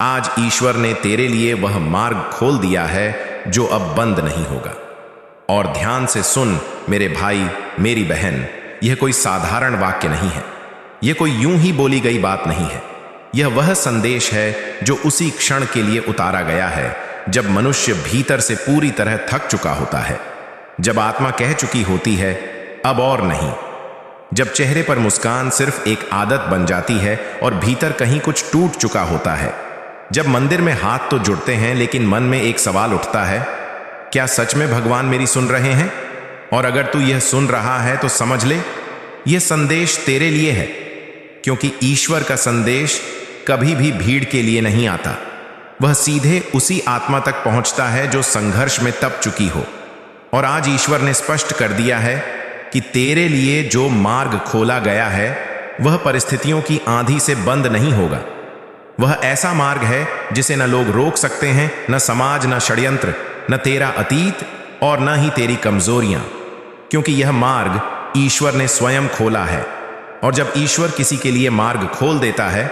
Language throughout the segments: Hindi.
आज ईश्वर ने तेरे लिए वह मार्ग खोल दिया है जो अब बंद नहीं होगा। और ध्यान से सुन मेरे भाई, मेरी बहन, यह कोई साधारण वाक्य नहीं है, यह कोई यूं ही बोली गई बात नहीं है। यह वह संदेश है जो उसी क्षण के लिए उतारा गया है जब मनुष्य भीतर से पूरी तरह थक चुका होता है, जब आत्मा कह चुकी होती है अब और नहीं, जब चेहरे पर मुस्कान सिर्फ एक आदत बन जाती है और भीतर कहीं कुछ टूट चुका होता है, जब मंदिर में हाथ तो जुड़ते हैं लेकिन मन में एक सवाल उठता है, क्या सच में भगवान मेरी सुन रहे हैं? और अगर तू यह सुन रहा है तो समझ ले, यह संदेश तेरे लिए है, क्योंकि ईश्वर का संदेश कभी भी भीड़ के लिए नहीं आता। वह सीधे उसी आत्मा तक पहुंचता है जो संघर्ष में तप चुकी हो। और आज ईश्वर ने स्पष्ट कर दिया है कि तेरे लिए जो मार्ग खोला गया है वह परिस्थितियों की आंधी से बंद नहीं होगा। वह ऐसा मार्ग है जिसे न लोग रोक सकते हैं, न समाज, न षड्यंत्र, न तेरा अतीत और न ही तेरी कमजोरियां, क्योंकि यह मार्ग ईश्वर ने स्वयं खोला है। और जब ईश्वर किसी के लिए मार्ग खोल देता है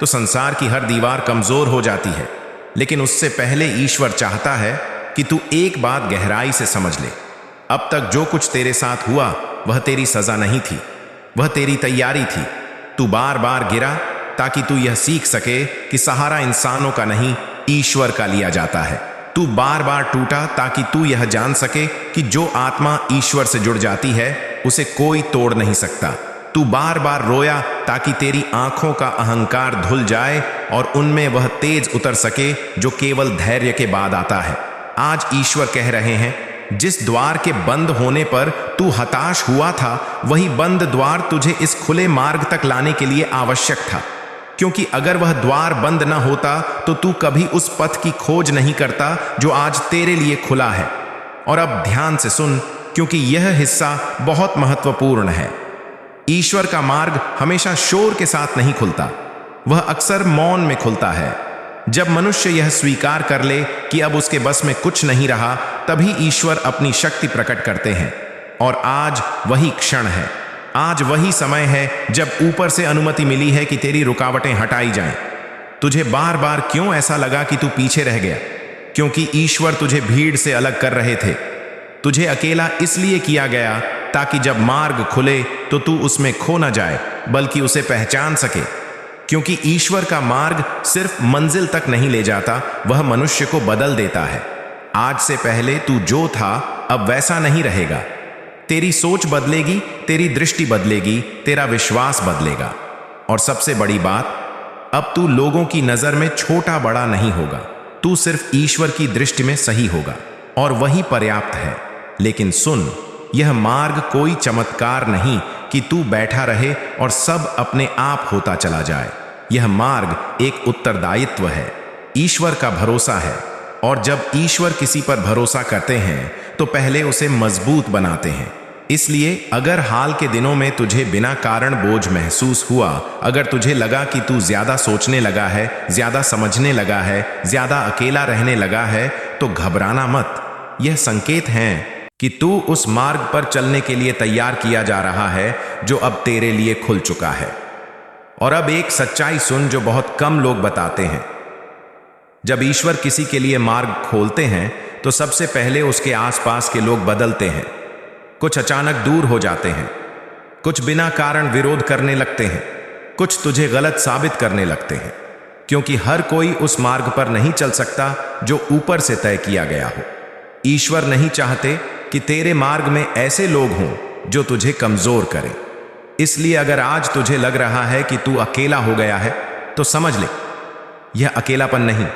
तो संसार की हर दीवार कमजोर हो जाती है। लेकिन उससे पहले ईश्वर चाहता है कि तू एक बात गहराई से समझ ले। अब तक जो कुछ तेरे साथ हुआ वह तेरी सजा नहीं थी, वह तेरी तैयारी थी। तू बार बार गिरा ताकि तू यह सीख सके कि सहारा इंसानों का नहीं, ईश्वर का लिया जाता है। तू बार बार टूटा ताकि तू यह जान सके कि जो आत्मा ईश्वर से जुड़ जाती है उसे कोई तोड़ नहीं सकता। तू बार बार रोया ताकि तेरी आंखों का अहंकार धुल जाए और उनमें वह तेज उतर सके जो केवल धैर्य के बाद आता है। आज ईश्वर कह रहे हैं, जिस द्वार के बंद होने पर तू हताश हुआ था, वही बंद द्वार तुझे इस खुले मार्ग तक लाने के लिए आवश्यक था। क्योंकि अगर वह द्वार बंद न होता तो तू कभी उस पथ की खोज नहीं करता जो आज तेरे लिए खुला है। और अब ध्यान से सुन, क्योंकि यह हिस्सा बहुत महत्वपूर्ण है। ईश्वर का मार्ग हमेशा शोर के साथ नहीं खुलता, वह अक्सर मौन में खुलता है। जब मनुष्य यह स्वीकार कर ले कि अब उसके बस में कुछ नहीं रहा, तभी ईश्वर अपनी शक्ति प्रकट करते हैं। और आज वही क्षण है, आज वही समय है जब ऊपर से अनुमति मिली है कि तेरी रुकावटें हटाई जाएं। तुझे बार बार क्यों ऐसा लगा कि तू पीछे रह गया? क्योंकि ईश्वर तुझे भीड़ से अलग कर रहे थे। तुझे अकेला इसलिए किया गया ताकि जब मार्ग खुले तो तू उसमें खो न जाए, बल्कि उसे पहचान सके। क्योंकि ईश्वर का मार्ग सिर्फ मंजिल तक नहीं ले जाता, वह मनुष्य को बदल देता है। आज से पहले तू जो था अब वैसा नहीं रहेगा। तेरी सोच बदलेगी, तेरी दृष्टि बदलेगी, तेरा विश्वास बदलेगा। और सबसे बड़ी बात, अब तू लोगों की नजर में छोटा बड़ा नहीं होगा, तू सिर्फ ईश्वर की दृष्टि में सही होगा, और वही पर्याप्त है। लेकिन सुन, यह मार्ग कोई चमत्कार नहीं कि तू बैठा रहे और सब अपने आप होता चला जाए। यह मार्ग एक उत्तरदायित्व है, ईश्वर का भरोसा है। और जब ईश्वर किसी पर भरोसा करते हैं तो पहले उसे मजबूत बनाते हैं। इसलिए अगर हाल के दिनों में तुझे बिना कारण बोझ महसूस हुआ, अगर तुझे लगा कि तू ज्यादा सोचने लगा है, ज्यादा समझने लगा है, ज्यादा अकेला रहने लगा है, तो घबराना मत। यह संकेत हैं कि तू उस मार्ग पर चलने के लिए तैयार किया जा रहा है जो अब तेरे लिए खुल चुका है। और अब एक सच्चाई सुन जो बहुत कम लोग बताते हैं। जब ईश्वर किसी के लिए मार्ग खोलते हैं तो सबसे पहले उसके आसपास के लोग बदलते हैं। कुछ अचानक दूर हो जाते हैं, कुछ बिना कारण विरोध करने लगते हैं, कुछ तुझे गलत साबित करने लगते हैं। क्योंकि हर कोई उस मार्ग पर नहीं चल सकता जो ऊपर से तय किया गया हो। ईश्वर नहीं चाहते कि तेरे मार्ग में ऐसे लोग हों जो तुझे कमजोर करें। इसलिए अगर आज तुझे लग रहा है कि तू अकेला हो गया है तो समझ ले, यह अकेलापन नहीं,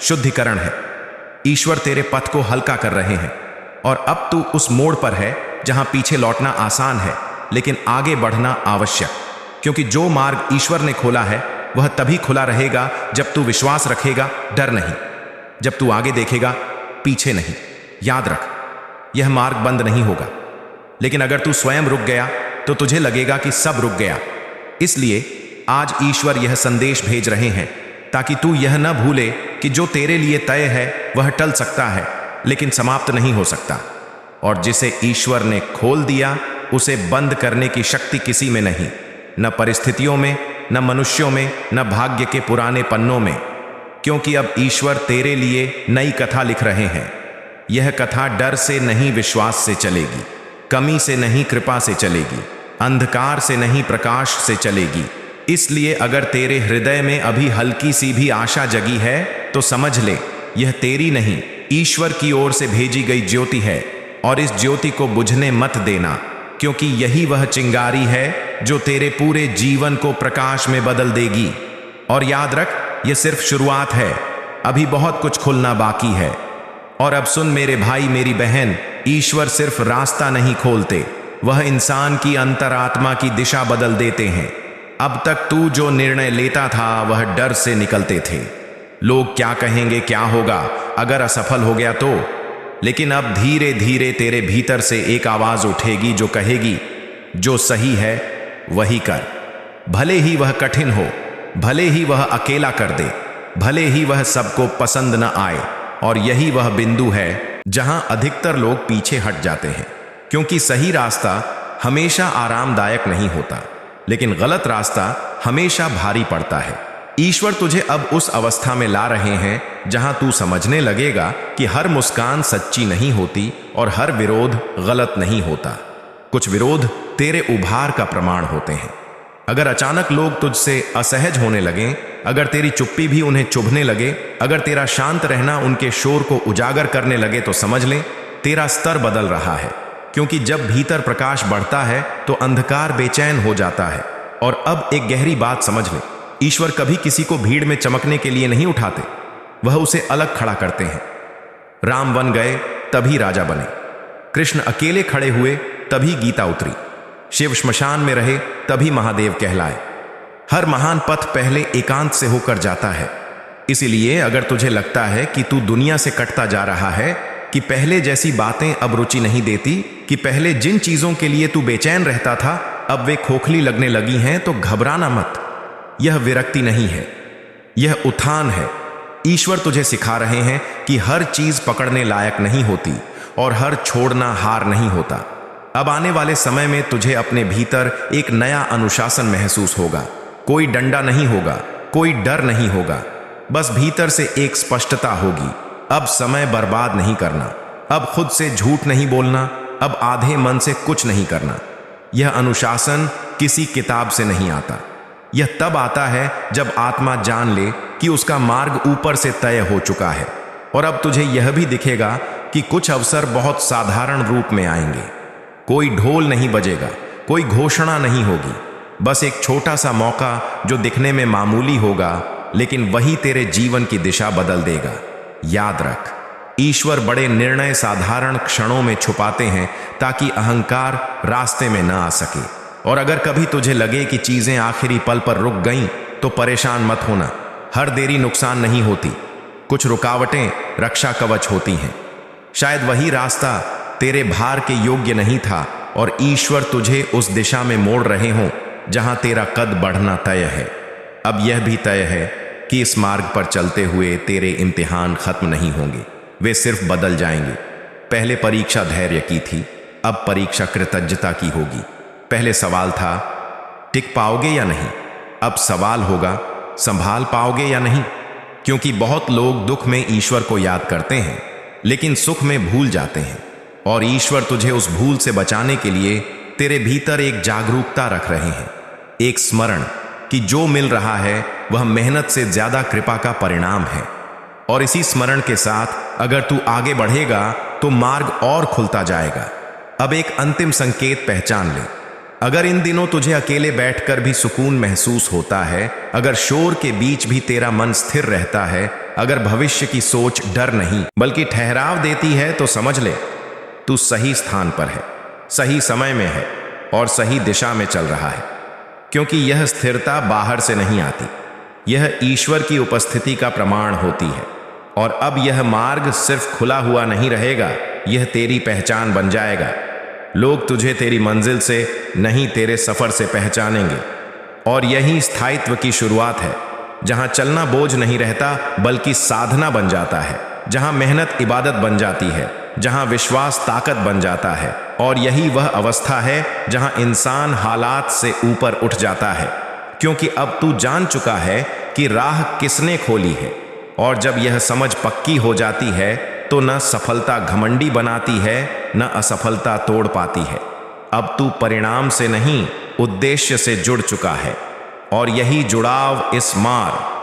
शुद्धिकरण है। ईश्वर तेरे पथ को हल्का कर रहे हैं। और अब तू उस मोड़ पर है जहां पीछे लौटना आसान है लेकिन आगे बढ़ना आवश्यक। क्योंकि जो मार्ग ईश्वर ने खोला है वह तभी खुला रहेगा जब तू विश्वास रखेगा, डर नहीं। जब तू आगे देखेगा, पीछे नहीं। याद रख, यह मार्ग बंद नहीं होगा, लेकिन अगर तू स्वयं रुक गया तो तुझे लगेगा कि सब रुक गया। इसलिए आज ईश्वर यह संदेश भेज रहे हैं ताकि तू यह न भूले कि जो तेरे लिए तय है वह टल सकता है लेकिन समाप्त नहीं हो सकता। और जिसे ईश्वर ने खोल दिया उसे बंद करने की शक्ति किसी में नहीं, न परिस्थितियों में, न मनुष्यों में, न भाग्य के पुराने पन्नों में। क्योंकि अब ईश्वर तेरे लिए नई कथा लिख रहे हैं। यह कथा डर से नहीं विश्वास से चलेगी, कमी से नहीं कृपा से चलेगी, अंधकार से नहीं प्रकाश से चलेगी। इसलिए अगर तेरे हृदय में अभी हल्की सी भी आशा जगी है तो समझ ले, यह तेरी नहीं ईश्वर की ओर से भेजी गई ज्योति है। और इस ज्योति को बुझने मत देना, क्योंकि यही वह चिंगारी है जो तेरे पूरे जीवन को प्रकाश में बदल देगी। और याद रख, यह सिर्फ शुरुआत है, अभी बहुत कुछ खुलना बाकी है। और अब सुन मेरे भाई मेरी बहन, ईश्वर सिर्फ रास्ता नहीं खोलते, वह इंसान की अंतरात्मा की दिशा बदल देते हैं। अब तक तू जो निर्णय लेता था वह डर से निकलते थे। लोग क्या कहेंगे, क्या होगा अगर असफल हो गया तो। लेकिन अब धीरे धीरे तेरे भीतर से एक आवाज उठेगी जो कहेगी, जो सही है वही कर। भले ही वह कठिन हो, भले ही वह अकेला कर दे, भले ही वह सबको पसंद न आए। और यही वह बिंदु है जहां अधिकतर लोग पीछे हट जाते हैं, क्योंकि सही रास्ता हमेशा आरामदायक नहीं होता, लेकिन गलत रास्ता हमेशा भारी पड़ता है। ईश्वर तुझे अब उस अवस्था में ला रहे हैं जहां तू समझने लगेगा कि हर मुस्कान सच्ची नहीं होती और हर विरोध गलत नहीं होता। कुछ विरोध तेरे उभार का प्रमाण होते हैं। अगर अचानक लोग तुझसे असहज होने लगें, अगर तेरी चुप्पी भी उन्हें चुभने लगे, अगर तेरा शांत रहना उनके शोर को उजागर करने लगे, तो समझ ले तेरा स्तर बदल रहा है। क्योंकि जब भीतर प्रकाश बढ़ता है तो अंधकार बेचैन हो जाता है। और अब एक गहरी बात समझ ले, ईश्वर कभी किसी को भीड़ में चमकने के लिए नहीं उठाते, वह उसे अलग खड़ा करते हैं। राम वन गए तभी राजा बने, कृष्ण अकेले खड़े हुए तभी गीता उतरी, शिव श्मशान में रहे तभी महादेव कहलाए। हर महान पथ पहले एकांत से होकर जाता है। इसीलिए अगर तुझे लगता है कि तू दुनिया से कटता जा रहा है, कि पहले जैसी बातें अब रुचि नहीं देती, कि पहले जिन चीजों के लिए तू बेचैन रहता था अब वे खोखली लगने लगी हैं, तो घबराना मत। यह विरक्ति नहीं है, यह उत्थान है। ईश्वर तुझे सिखा रहे हैं कि हर चीज पकड़ने लायक नहीं होती और हर छोड़ना हार नहीं होता। अब आने वाले समय में तुझे अपने भीतर एक नया अनुशासन महसूस होगा। कोई डंडा नहीं होगा, कोई डर नहीं होगा, बस भीतर से एक स्पष्टता होगी। अब समय बर्बाद नहीं करना, अब खुद से झूठ नहीं बोलना, अब आधे मन से कुछ नहीं करना। यह अनुशासन किसी किताब से नहीं आता, यह तब आता है जब आत्मा जान ले कि उसका मार्ग ऊपर से तय हो चुका है। और अब तुझे यह भी दिखेगा कि कुछ अवसर बहुत साधारण रूप में आएंगे। कोई ढोल नहीं बजेगा, कोई घोषणा नहीं होगी, बस एक छोटा सा मौका जो दिखने में मामूली होगा, लेकिन वही तेरे जीवन की दिशा बदल देगा। याद रख, ईश्वर बड़े निर्णय साधारण क्षणों में छुपाते हैं ताकि अहंकार रास्ते में न आ सके। और अगर कभी तुझे लगे कि चीजें आखिरी पल पर रुक गईं, तो परेशान मत होना। हर देरी नुकसान नहीं होती, कुछ रुकावटें रक्षा कवच होती हैं। शायद वही रास्ता तेरे भार के योग्य नहीं था और ईश्वर तुझे उस दिशा में मोड़ रहे हों जहां तेरा कद बढ़ना तय है। अब यह भी तय है कि इस मार्ग पर चलते हुए तेरे इम्तिहान खत्म नहीं होंगे, वे सिर्फ बदल जाएंगे। पहले परीक्षा धैर्य की थी, अब परीक्षा कृतज्ञता की होगी। पहले सवाल था टिक पाओगे या नहीं, अब सवाल होगा संभाल पाओगे या नहीं। क्योंकि बहुत लोग दुख में ईश्वर को याद करते हैं लेकिन सुख में भूल जाते हैं, और ईश्वर तुझे उस भूल से बचाने के लिए तेरे भीतर एक जागरूकता रख रहे हैं, एक स्मरण कि जो मिल रहा है वह मेहनत से ज्यादा कृपा का परिणाम है। और इसी स्मरण के साथ अगर तू आगे बढ़ेगा तो मार्ग और खुलता जाएगा। अब एक अंतिम संकेत पहचान ले, अगर इन दिनों तुझे अकेले बैठकर भी सुकून महसूस होता है, अगर शोर के बीच भी तेरा मन स्थिर रहता है, अगर भविष्य की सोच डर नहीं बल्कि ठहराव देती है, तो समझ ले तू सही स्थान पर है, सही समय में है और सही दिशा में चल रहा है। क्योंकि यह स्थिरता बाहर से नहीं आती, यह ईश्वर की उपस्थिति का प्रमाण होती है। और अब यह मार्ग सिर्फ खुला हुआ नहीं रहेगा, यह तेरी पहचान बन जाएगा। लोग तुझे तेरी मंजिल से नहीं तेरे सफर से पहचानेंगे। और यही स्थायित्व की शुरुआत है, जहां चलना बोझ नहीं रहता बल्कि साधना बन जाता है, जहां मेहनत इबादत बन जाती है, जहां विश्वास ताकत बन जाता है। और यही वह अवस्था है जहां इंसान हालात से ऊपर उठ जाता है, क्योंकि अब तू जान चुका है कि राह किसने खोली है। और जब यह समझ पक्की हो जाती है तो न सफलता घमंडी बनाती है न असफलता तोड़ पाती है। अब तू परिणाम से नहीं उद्देश्य से जुड़ चुका है और यही जुड़ाव इस मार